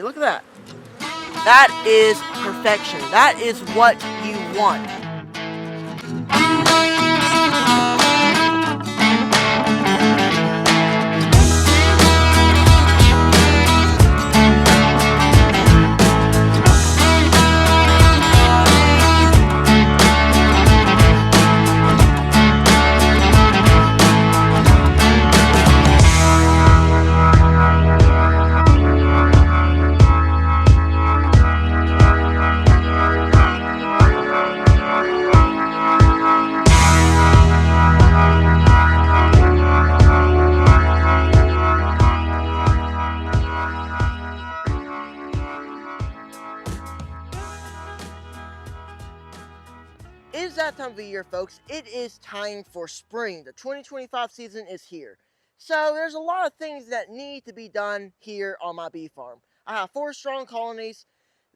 Look at that. That is perfection. That is what you want. It is that time of the year, folks. It is time for spring. The 2025 season is here. So there's a lot of things that need to be done here on my bee farm. I have 4 strong colonies.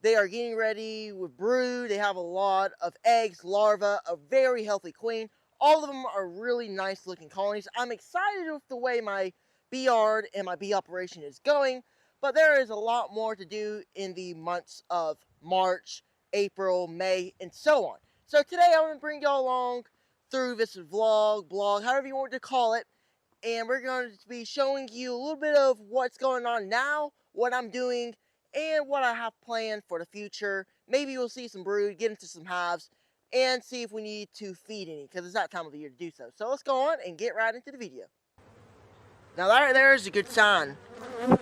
They are getting ready with brood. They have a lot of eggs, larvae, a very healthy queen. All of them are really nice looking colonies. I'm excited with the way my bee yard and my bee operation is going, but there is a lot more to do in the months of March, April, May, and so on. So today I'm going to bring y'all along through this vlog, blog, however you want to call it. And we're going to be showing you a little bit of what's going on now, what I'm doing, and what I have planned for the future. Maybe we'll see some brood, get into some hives, and see if we need to feed any, because it's that time of the year to do so. So let's go on and get right into the video. Now that right there is a good sign.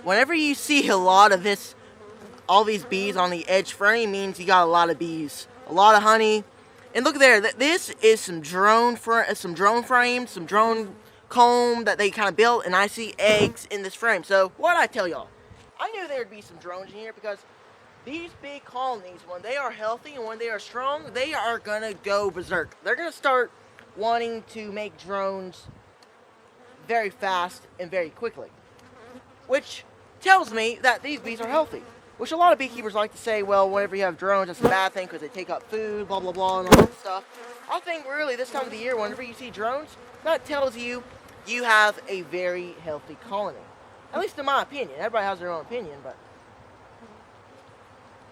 Whenever you see a lot of this, all these bees on the edge frame, means you got a lot of bees, a lot of honey. And look there, this is some drone frames, some drone comb that they kind of built, and I see eggs in this frame. So what I tell y'all, I knew there would be some drones in here because these big colonies, when they are healthy and when they are strong, they are gonna go berserk. They're gonna start wanting to make drones very fast and very quickly, which tells me that these bees are healthy. Which a lot of beekeepers like to say, well, whenever you have drones, that's a bad thing because they take up food, blah, blah, blah, and all that stuff. I think really this time of the year, whenever you see drones, that tells you you have a very healthy colony. At least in my opinion. Everybody has their own opinion, but...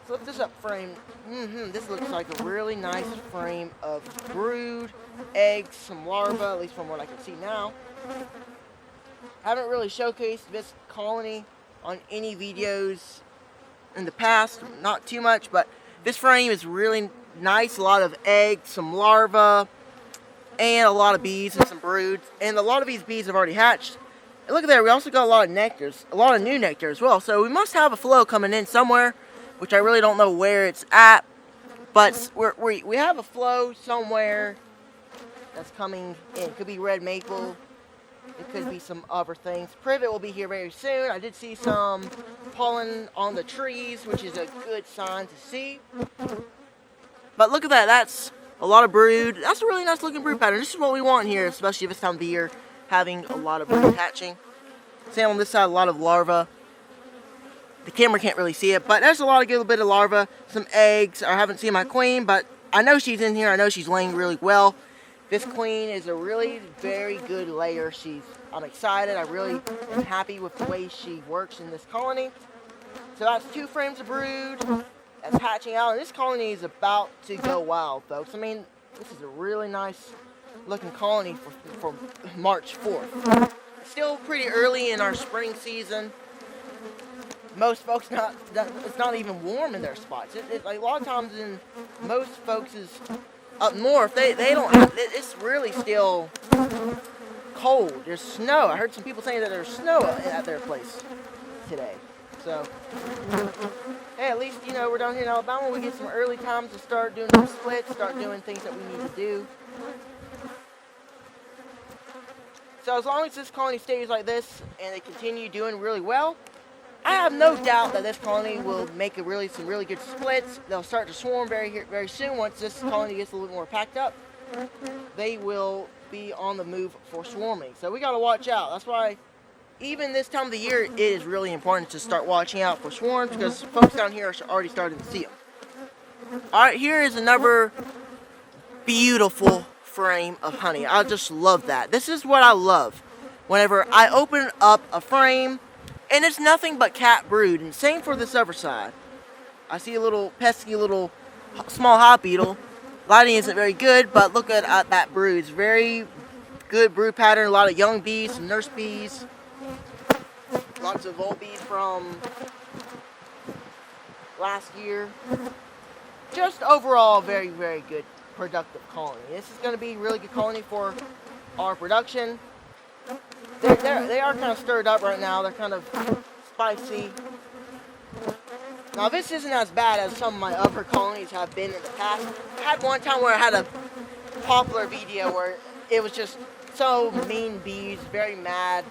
So look this up frame. This looks like a really nice frame of brood, eggs, some larvae, at least from what I can see now. I haven't really showcased this colony on any videos in the past, not too much, but this frame is really nice. A lot of eggs, some larvae, and a lot of bees and some brood. And a lot of these bees have already hatched. And look at there, we also got a lot of nectars, a lot of new nectar as well. So we must have a flow coming in somewhere, which I really don't know where it's at, but we have a flow somewhere that's coming in. It could be red maple. It could be some other things. Privet will be here very soon. I did see some pollen on the trees, which is a good sign to see. But look at that. That's a lot of brood. That's a really nice looking brood pattern. This is what we want here, especially this time of the year, having a lot of brood hatching. Same on this side, a lot of larvae. The camera can't really see it, but there's a lot of good bit of larvae. Some eggs. I haven't seen my queen, but I know she's in here. I know she's laying really well. This queen is a really very good layer. I'm excited. I really am happy with the way she works in this colony. So that's 2 frames of brood that's hatching out. And this colony is about to go wild, folks. I mean, this is a really nice looking colony for March 4th. It's still pretty early in our spring season. Most folks, it's not even warm in their spots. Like a lot of times in most folks' up north, they don't have, it's really still cold. There's snow. I heard some people saying that there's snow at their place today. So, hey, at least, you know, we're down here in Alabama. We get some early times to start doing some splits, start doing things that we need to do. So as long as this colony stays like this and they continue doing really well, I have no doubt that this colony will make some really good splits. They'll start to swarm very soon. Once this colony gets a little more packed up, they will be on the move for swarming. So we got to watch out. That's why even this time of the year, it is really important to start watching out for swarms because folks down here are already starting to see them. Alright, here is another beautiful frame of honey. I just love that. This is what I love. Whenever I open up a frame And it's nothing but cat brood. And same for this other side. I see a little pesky little small hive beetle. Lighting isn't very good, but look at that brood. It's very good brood pattern. A lot of young bees, some nurse bees. Lots of old bees from last year. Just overall, very, very good productive colony. This is going to be a really good colony for our production. They are kind of stirred up right now. They're kind of spicy. Now this isn't as bad as some of my other colonies have been in the past. I had one time where I had a popular video where it was just so mean bees, very mad.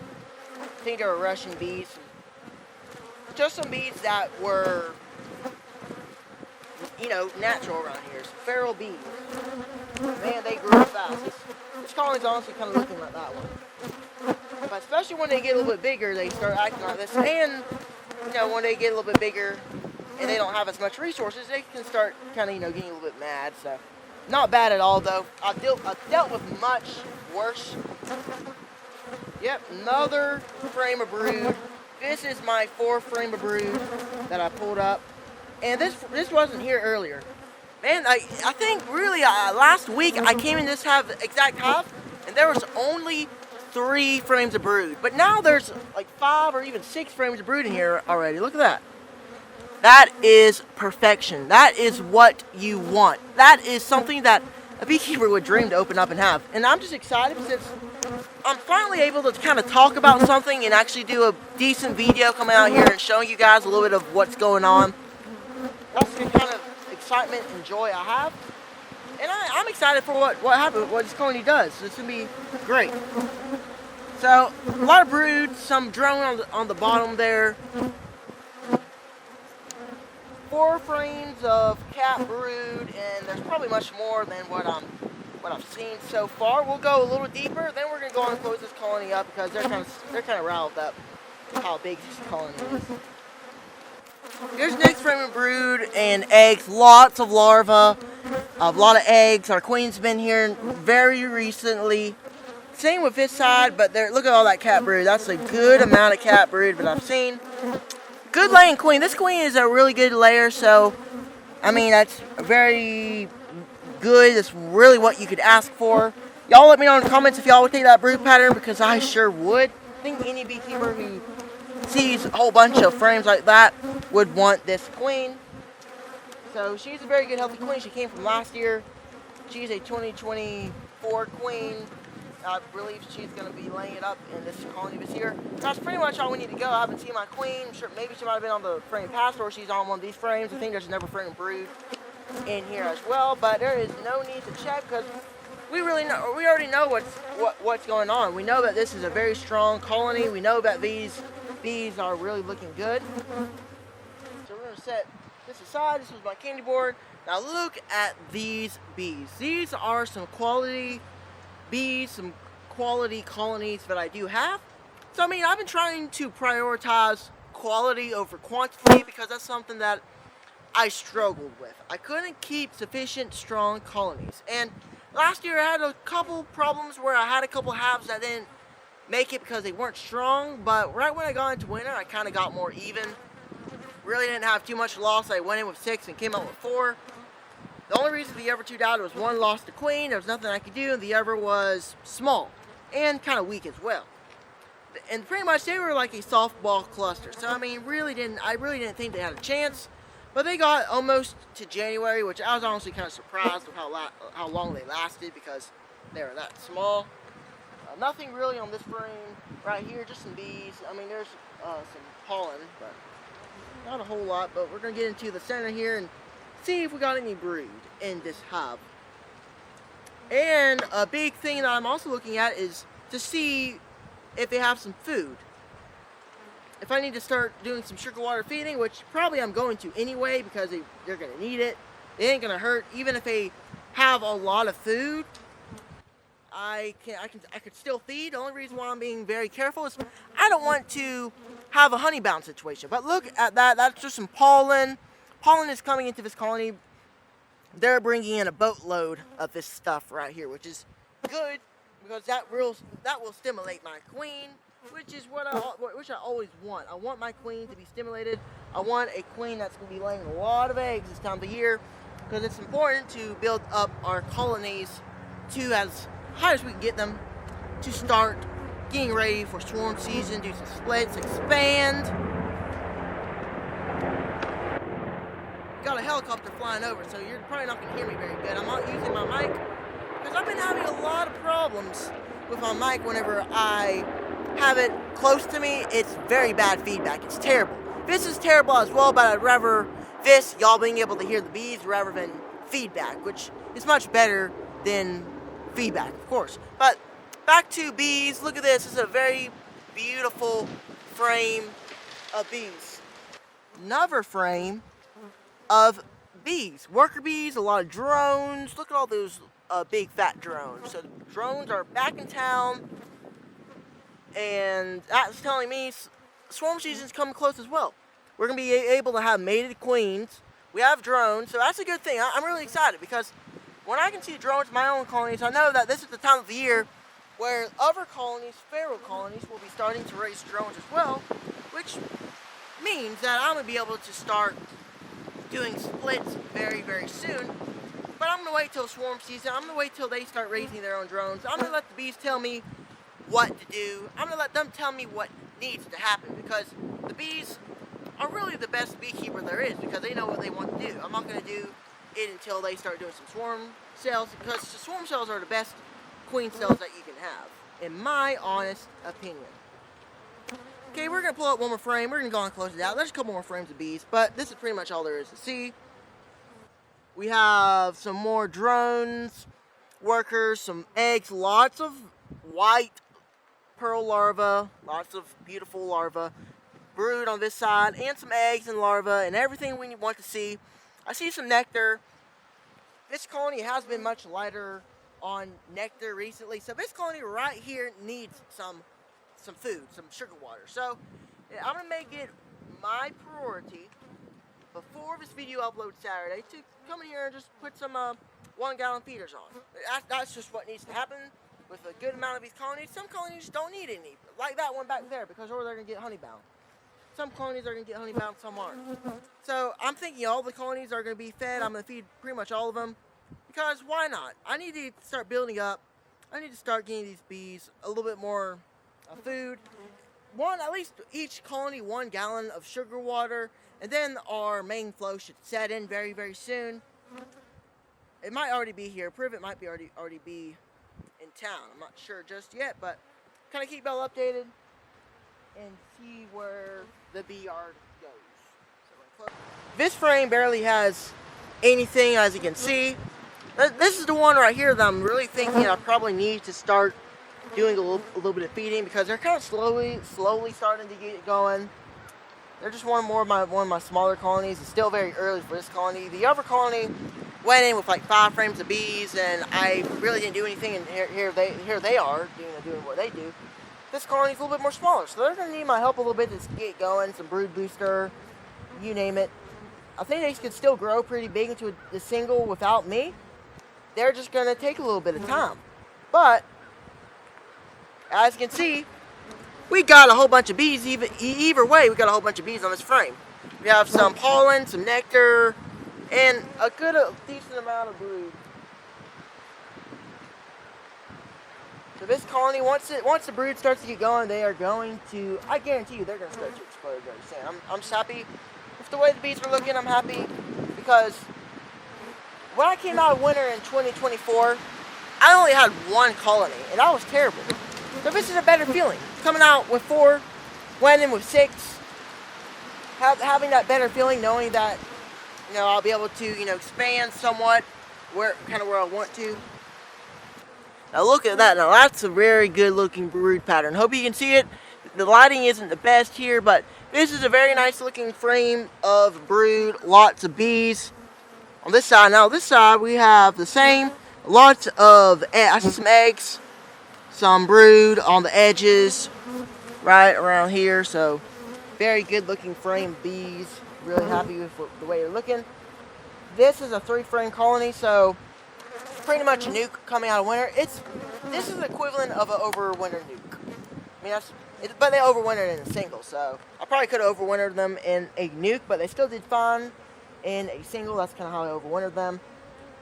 I think they were Russian bees. Just some bees that were, you know, natural around here. Some feral bees. Man, they grew up fast. This colony's honestly kind of looking like that one. But especially when they get a little bit bigger, they start acting like this. And, you know, when they get a little bit bigger and they don't have as much resources, they can start kind of, you know, getting a little bit mad. So, not bad at all, though. I've dealt with much worse. Yep, another frame of brood. This is my 4th frame of brood that I pulled up. And this wasn't here earlier. Man, I think really last week I came in this exact hive, and there was only 3 frames of brood. But now there's like 5 or even 6 frames of brood in here already. Look at that. That is perfection. That is what you want. That is something that a beekeeper would dream to open up and have. And I'm just excited since I'm finally able to kind of talk about something and actually do a decent video coming out here and showing you guys a little bit of what's going on. That's the kind of excitement and joy I have. And I'm excited for what happens, what this colony does. It's going to be great. So, a lot of brood, some drone on the bottom there. 4 frames of cat brood, and there's probably much more than what I've seen so far. We'll go a little deeper, then we're going to go and close this colony up because they're kind of riled up how big this colony is. Here's next frame of brood and eggs. Lots of larvae, a lot of eggs. Our queen's been here very recently. Same with this side, but look at all that cat brood. That's a good amount of cat brood that I've seen. Good laying queen. This queen is a really good layer, so I mean that's very good. It's really what you could ask for. Y'all let me know in the comments if y'all would take that brood pattern because I sure would. I think any beekeeper who sees a whole bunch of frames like that would want this queen. So she's a very good healthy queen. She came from last year. She's a 2024 queen. I believe she's going to be laying it up in this colony this year. That's pretty much all we need to go. I haven't seen my queen. Sure, maybe she might have been on the frame past or she's on one of these frames. I think there's another frame brood in here as well. But there is no need to check because we already know what's going on. We know that this is a very strong colony. We know that these bees are really looking good. So we're going to set this aside. This was my candy board. Now look at these bees. These are some quality bees, some quality colonies that I do have. So I mean, I've been trying to prioritize quality over quantity because that's something that I struggled with. I couldn't keep sufficient strong colonies. And last year I had a couple problems where I had a couple hives that didn't make it because they weren't strong, but right when I got into winter I kind of got more even. Really didn't have too much loss. I went in with 6 and came out with 4. The only reason the other 2 died was one lost the queen, there was nothing I could do, and the other was small and kind of weak as well. And pretty much they were like a softball cluster. So I mean, I really didn't think they had a chance. But they got almost to January, which I was honestly kind of surprised with how long they lasted because they were that small. Nothing really on this frame right here, just some bees. I mean, there's some pollen, but not a whole lot. But we're going to get into the center here and see if we got any brood in this hive. And a big thing that I'm also looking at is to see if they have some food. If I need to start doing some sugar water feeding, which probably I'm going to anyway because they're going to need it. It ain't going to hurt. Even if they have a lot of food, I could still feed. The only reason why I'm being very careful is I don't want to have a honey bound situation. But look at that. That's just some pollen. Pollen is coming into this colony. They're bringing in a boatload of this stuff right here, which is good because that will stimulate my queen, which is what I always want. I want my queen to be stimulated. I want a queen that's going to be laying a lot of eggs this time of year, because it's important to build up our colonies to as high as we can get them to start getting ready for swarm season, do some splits, expand. Got a helicopter flying over, so you're probably not going to hear me very good. I'm not using my mic because I've been having a lot of problems with my mic whenever I have it close to me. It's very bad feedback. It's terrible. This is terrible as well, but I'd rather this, y'all being able to hear the bees rather than feedback, which is much better than feedback, of course. But back to bees. Look at this. This is a very beautiful frame of bees. Another frame of bees, worker bees, a lot of drones. Look at all those big fat drones. So drones are back in town, and that's telling me swarm season's coming close as well. We're gonna be able to have mated queens. We have drones, so that's a good thing. I'm really excited because when I can see drones in my own colonies, I know that this is the time of the year where other colonies, feral colonies, will be starting to raise drones as well, which means that I'm gonna be able to start doing splits very, very soon. But I'm going to wait till swarm season. I'm going to wait till they start raising their own drones. I'm going to let the bees tell me what to do. I'm going to let them tell me what needs to happen, because the bees are really the best beekeeper there is, because they know what they want to do. I'm not going to do it until they start doing some swarm cells, because the swarm cells are the best queen cells that you can have, in my honest opinion. Okay, we're going to pull up one more frame. We're going to go on and close it out. There's a couple more frames of bees, but this is pretty much all there is to see. We have some more drones, workers, some eggs, lots of white pearl larvae, lots of beautiful larvae, brood on this side, and some eggs and larvae, and everything we want to see. I see some nectar. This colony has been much lighter on nectar recently, so this colony right here needs some food, some sugar water. So I'm gonna make it my priority before this video uploads Saturday to come in here and just put some 1 gallon feeders on. That's just what needs to happen with a good amount of these colonies. Some colonies don't need any, like that one back there, because or they're gonna get honey bound. Some colonies are gonna get honey bound, some aren't. So I'm thinking all the colonies are gonna be fed. I'm gonna feed pretty much all of them, because why not? I need to start building up. I need to start getting these bees a little bit more food. At least each colony 1 gallon of sugar water, and then our main flow should set in very, very soon. It might already be here. Privet might be already be in town. I'm not sure just yet, but kind of keep y'all updated and see where the bee yard goes. So this frame barely has anything, as you can see. This is the one right here that I'm really thinking I probably need to start doing a little bit of feeding, because they're kind of slowly starting to get going. They're just one of my smaller colonies. It's still very early for this colony. The other colony went in with like 5 frames of bees, and I really didn't do anything. And here they are doing what they do. This colony's a little bit more smaller, so they're gonna need my help a little bit to get going. Some brood booster, you name it. I think they could still grow pretty big into a single without me. They're just gonna take a little bit of time, but as you can see, we got a whole bunch of bees. Either way, we got a whole bunch of bees on this frame. We have some pollen, some nectar, and a decent amount of brood. So this colony, once the brood starts to get going, they are going to, I guarantee you, they're going to start to explode very soon. I'm just happy with the way the bees are looking. I'm happy because when I came out of winter in 2024, I only had 1 colony, and that was terrible. So this is a better feeling. Coming out with 4, went in with 6, having that better feeling, knowing that, I'll be able to, expand somewhat where I want to. Now look at that. Now that's a very good looking brood pattern. Hope you can see it. The lighting isn't the best here, but this is a very nice looking frame of brood. Lots of bees on this side. Now this side we have the same. Lots of, I see some eggs. Some brood on the edges, right around here. So, very good looking frame of bees. Really happy with the way they're looking. This is a 3-frame colony, so pretty much a nuke coming out of winter. This is the equivalent of an overwinter nuke. I mean, But they overwintered in a single, so I probably could have overwintered them in a nuke, but they still did fine in a single. That's kind of how I overwintered them.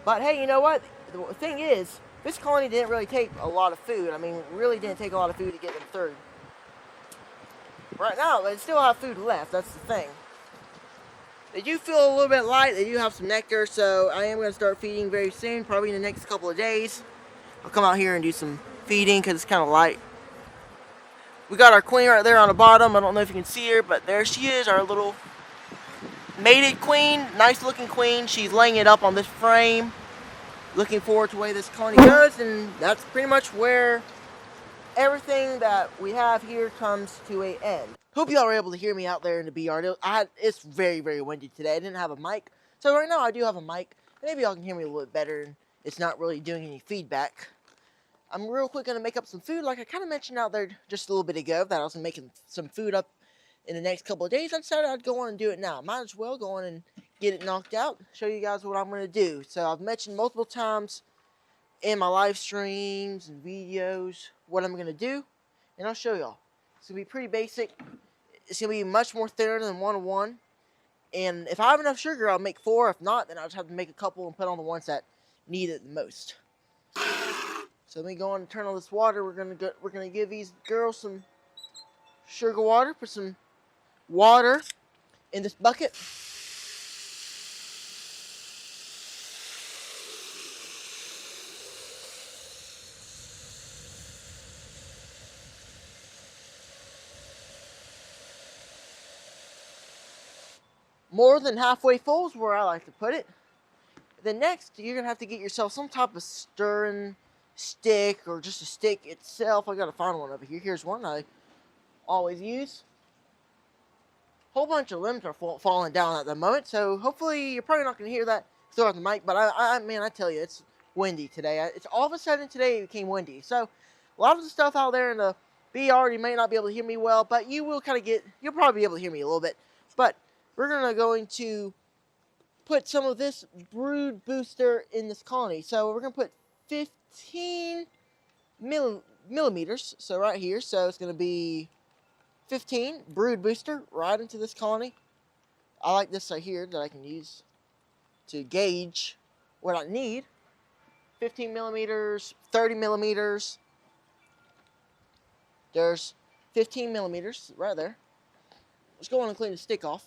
But hey, you know what? The thing is, this colony didn't really take a lot of food. I mean, really didn't take a lot of food to get them through. Right now, they still have food left. That's the thing. They do feel a little bit light. They do have some nectar, so I am going to start feeding very soon, probably in the next couple of days. I'll come out here and do some feeding because it's kind of light. We got our queen right there on the bottom. I don't know if you can see her, but there she is, our little mated queen. Nice looking queen. She's laying it up on this frame. Looking forward to the way this colony goes, and that's pretty much where everything that we have here comes to an end. Hope y'all were able to hear me out there in the bee yard. It's very, very windy today. I didn't have a mic, so right now I do have a mic. Maybe y'all can hear me a little bit better, and it's not really doing any feedback. I'm real quick going to make up some food, like I kind of mentioned out there just a little bit ago, that I was making some food up in the next couple of days. I decided I'd go on and do it now. Might as well go on and get it knocked out, show you guys what I'm going to do. So I've mentioned multiple times in my live streams and videos what I'm going to do, and I'll show y'all. It's going to be pretty basic. It's going to be much more thinner than 101, and if I have enough sugar, I'll make 4. If not, then I'll just have to make a couple and put on the ones that need it the most. So let me go on and turn on this water. We're gonna give these girls some sugar water. Put some water in this bucket. More than halfway full is where I like to put it. Then next, you're gonna have to get yourself some type of stirring stick or just a stick itself. I gotta find one over here. Here's one I always use. Whole bunch of limbs are falling down at the moment, so hopefully you're probably not gonna hear that throughout the mic. But I tell you, it's windy today. It's all of a sudden today it became windy. So a lot of the stuff out there in the bee yard, you may not be able to hear me well, but you will you'll probably be able to hear me a little bit. But we're going to put some of this brood booster in this colony. So we're going to put 15 millimeters, so right here. So it's going to be 15 brood booster right into this colony. I like this right here that I can use to gauge what I need. 15 millimeters, 30 millimeters. There's 15 millimeters right there. Let's go on and clean the stick off.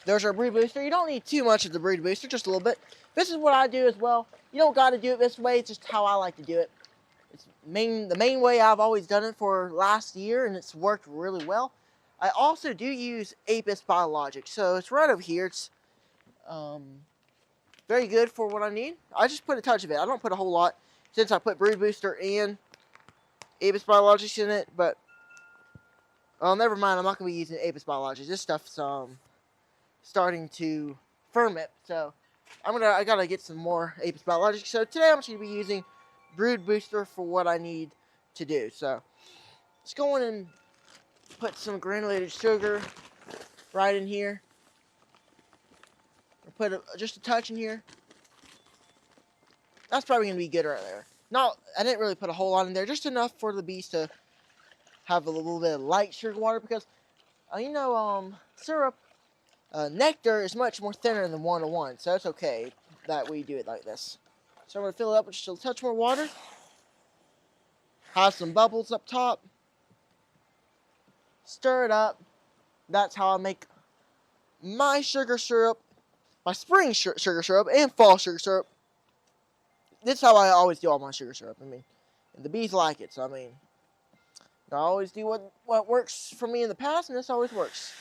There's our brood booster. You don't need too much of the brood booster, just a little bit. This is what I do as well. You don't got to do it this way. It's just how I like to do it. It's the main way I've always done it for last year, and it's worked really well. I also do use Apis Biologics. So it's right over here. It's very good for what I need. I just put a touch of it. I don't put a whole lot since I put brood booster and Apis Biologics in it. But, well, never mind. I'm not going to be using Apis Biologics. This stuff's starting to ferment, so I gotta get some more Apis Biologics. So today I'm just gonna be using brood booster for what I need to do. So let's go in and put some granulated sugar right in here. I'll put just a touch in here. That's probably gonna be good right there. No, I didn't really put a whole lot in there, just enough for the bees to have a little bit of light sugar water, because syrup. Nectar is much more thinner than 101, so it's okay that we do it like this. So I'm going to fill it up with just a touch more water. Have some bubbles up top. Stir it up. That's how I make my sugar syrup, my spring sugar syrup, and fall sugar syrup. This is how I always do all my sugar syrup. I mean, and the bees like it, so I mean, I always do what works for me in the past, and this always works.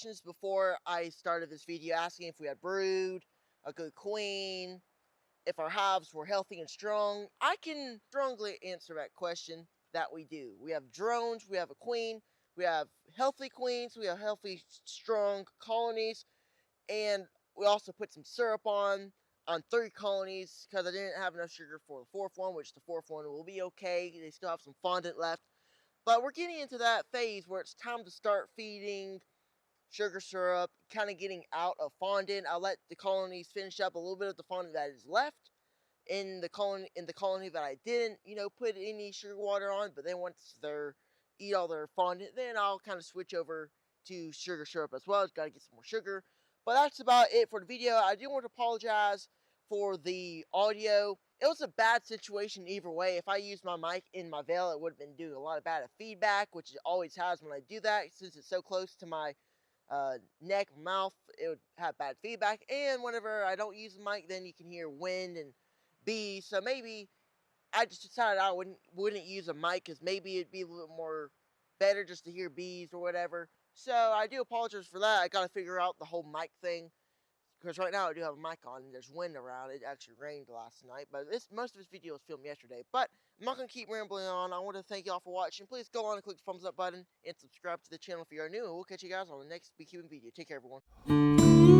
questions before I started this video asking if we had brood, a good queen, if our hives were healthy and strong. I can strongly answer that question that we do. We have drones, we have a queen, we have healthy queens, we have healthy, strong colonies, and we also put some syrup on 3 colonies because I didn't have enough sugar for the 4th one, which the 4th one will be okay. They still have some fondant left. But we're getting into that phase where it's time to start feeding sugar syrup, kind of getting out of fondant. I'll let the colonies finish up a little bit of the fondant that is left in the colony that I didn't, put any sugar water on. But then once they're eat all their fondant, then I'll kind of switch over to sugar syrup as well. It's got to get some more sugar. But that's about it for the video. I do want to apologize for the audio. It was a bad situation either way. If I used my mic in my veil, it would have been doing a lot of bad feedback, which it always has when I do that, since it's so close to my neck, mouth. It would have bad feedback. And whenever I don't use the mic, then you can hear wind and bees. So maybe I just decided I wouldn't use a mic because maybe it'd be a little more better just to hear bees or whatever. So I do apologize for that. I got to figure out the whole mic thing because right now I do have a mic on and there's wind around. It actually rained last night, but most of this video was filmed yesterday. But I'm not going to keep rambling on. I want to thank y'all for watching. Please go on and click the thumbs up button and subscribe to the channel if you are new. And we'll catch you guys on the next beekeeping video. Take care, everyone.